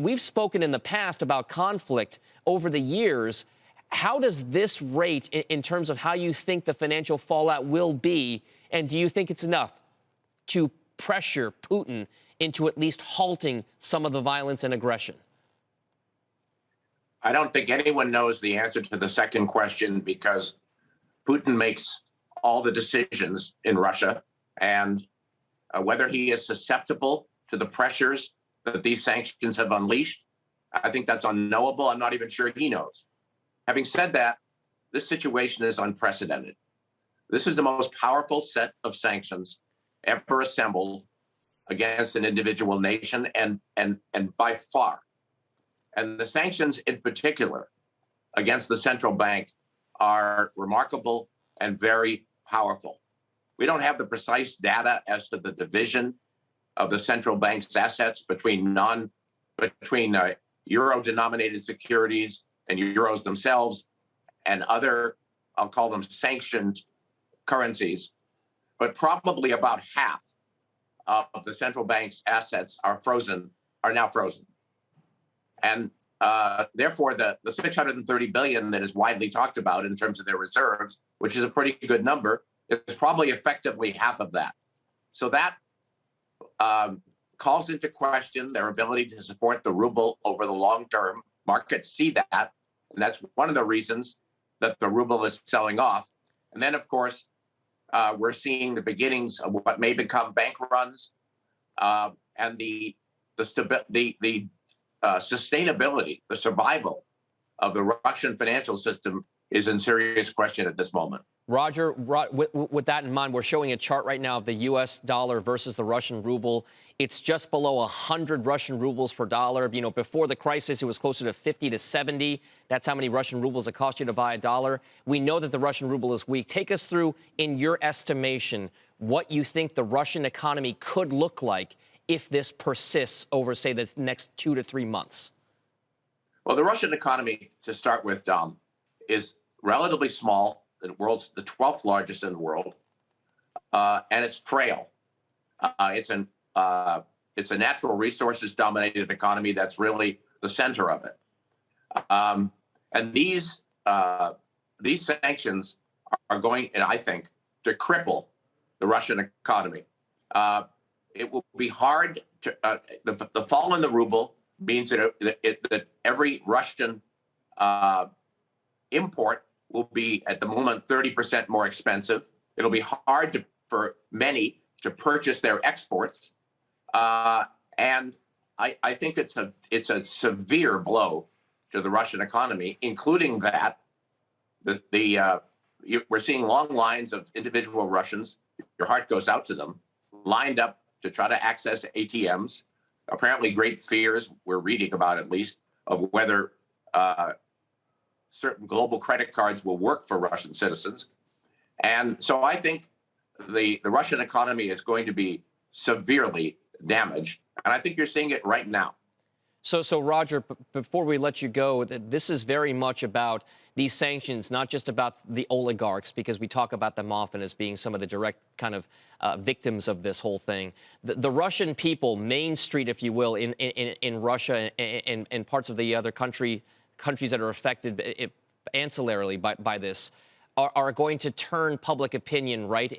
We've spoken in the past about conflict over the years. How does this rate in terms of how you think the financial fallout will be? And do you think it's enough to pressure Putin into at least halting some of the violence and aggression? I don't think anyone knows the answer to the second question, because Putin makes all the decisions in Russia, and whether he is susceptible to the pressures that these sanctions have unleashed, I think that's unknowable. I'm not even sure he knows. Having said that, this situation is unprecedented. This is the most powerful set of sanctions ever assembled against an individual nation, and by far. And the sanctions in particular against the central bank are remarkable and very powerful. We don't have the precise data as to the division of the central bank's assets between euro-denominated securities and euros themselves and other, I'll call them sanctioned currencies. But probably about half of the central bank's assets are now frozen. And therefore, the $630 billion that is widely talked about in terms of their reserves, which is a pretty good number, is probably effectively half of that. So that calls into question their ability to support the ruble over the long term. Markets see that, and that's one of the reasons that the ruble is selling off. And then, of course, we're seeing the beginnings of what may become bank runs, and the sustainability, the survival of the Russian financial system is in serious question at this moment. Roger, with that in mind, we're showing a chart right now of the U.S. dollar versus the Russian ruble. It's just below 100 Russian rubles per dollar. You know, before the crisis, it was closer to 50 to 70. That's how many Russian rubles it cost you to buy a dollar. We know that the Russian ruble is weak. Take us through, in your estimation, what you think the Russian economy could look like if this persists over, say, the next 2 to 3 months. Well, the Russian economy, to start with, Dom, is relatively small. The world's the 12th largest in the world, and it's frail. It's a natural resources dominated economy that's really the center of it. And these sanctions are going, and I think, to cripple the Russian economy. It will be hard to the fall in the ruble means that every Russian import will be, at the moment, 30% more expensive. It'll be hard for many to purchase their exports, and I think it's a severe blow to the Russian economy, including that we're seeing long lines of individual Russians. Your heart goes out to them, lined up to try to access ATMs. Apparently, great fears, we're reading about at least, of whether certain global credit cards will work for Russian citizens. And so I think the Russian economy is going to be severely damaged. And I think you're seeing it right now. So Roger, before we let you go, this is very much about these sanctions, not just about the oligarchs, because we talk about them often as being some of the direct kind of victims of this whole thing. The Russian people, Main Street, if you will, in Russia and parts of the other countries that are affected ancillarily by this, are going to turn public opinion, right,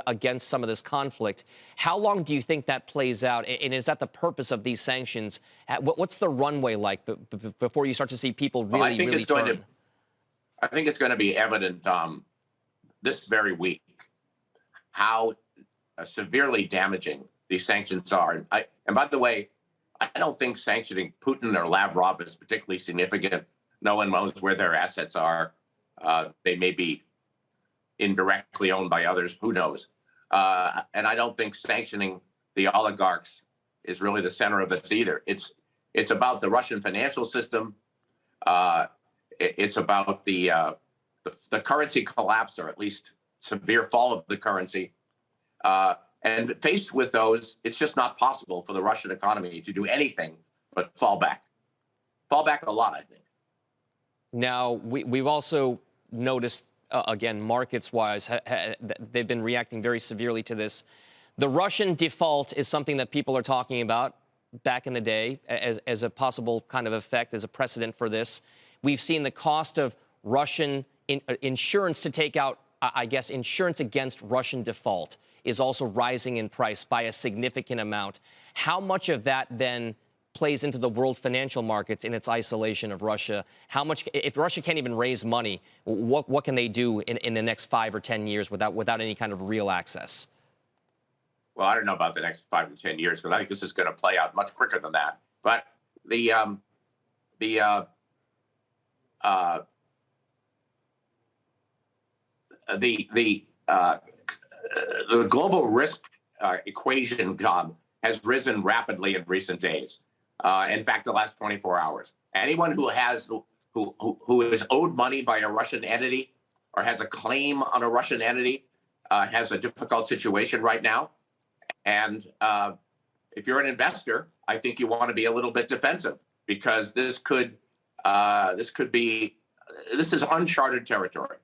against some of this conflict. How long do you think that plays out? And is that the purpose of these sanctions? What's the runway like before you start to see people really turn? I think it's going to be evident this very week how severely damaging these sanctions are. And by the way, I don't think sanctioning Putin or Lavrov is particularly significant. No one knows where their assets are. They may be indirectly owned by others. Who knows? And I don't think sanctioning the oligarchs is really the center of this either. It's about the Russian financial system. It's about the currency collapse, or at least severe fall of the currency. And faced with those, it's just not possible for the Russian economy to do anything but fall back a lot, I think. Now, we've also noticed, again, markets-wise, they've been reacting very severely to this. The Russian default is something that people are talking about. back in the day as a possible kind of effect, as a precedent for this. We've seen the cost of Russian insurance to take out, I guess, insurance against Russian default is also rising in price by a significant amount. How much of that then plays into the world financial markets in its isolation of Russia? How much, if Russia can't even raise money, what can they do in the next 5 or 10 years without any kind of real access? Well, I don't know about the next 5 to 10 years because I think this is going to play out much quicker than that. But the global risk equation has risen rapidly in recent days. In fact, the last 24 hours. Anyone who is owed money by a Russian entity or has a claim on a Russian entity has a difficult situation right now. And if you're an investor, I think you want to be a little bit defensive because this is uncharted territory.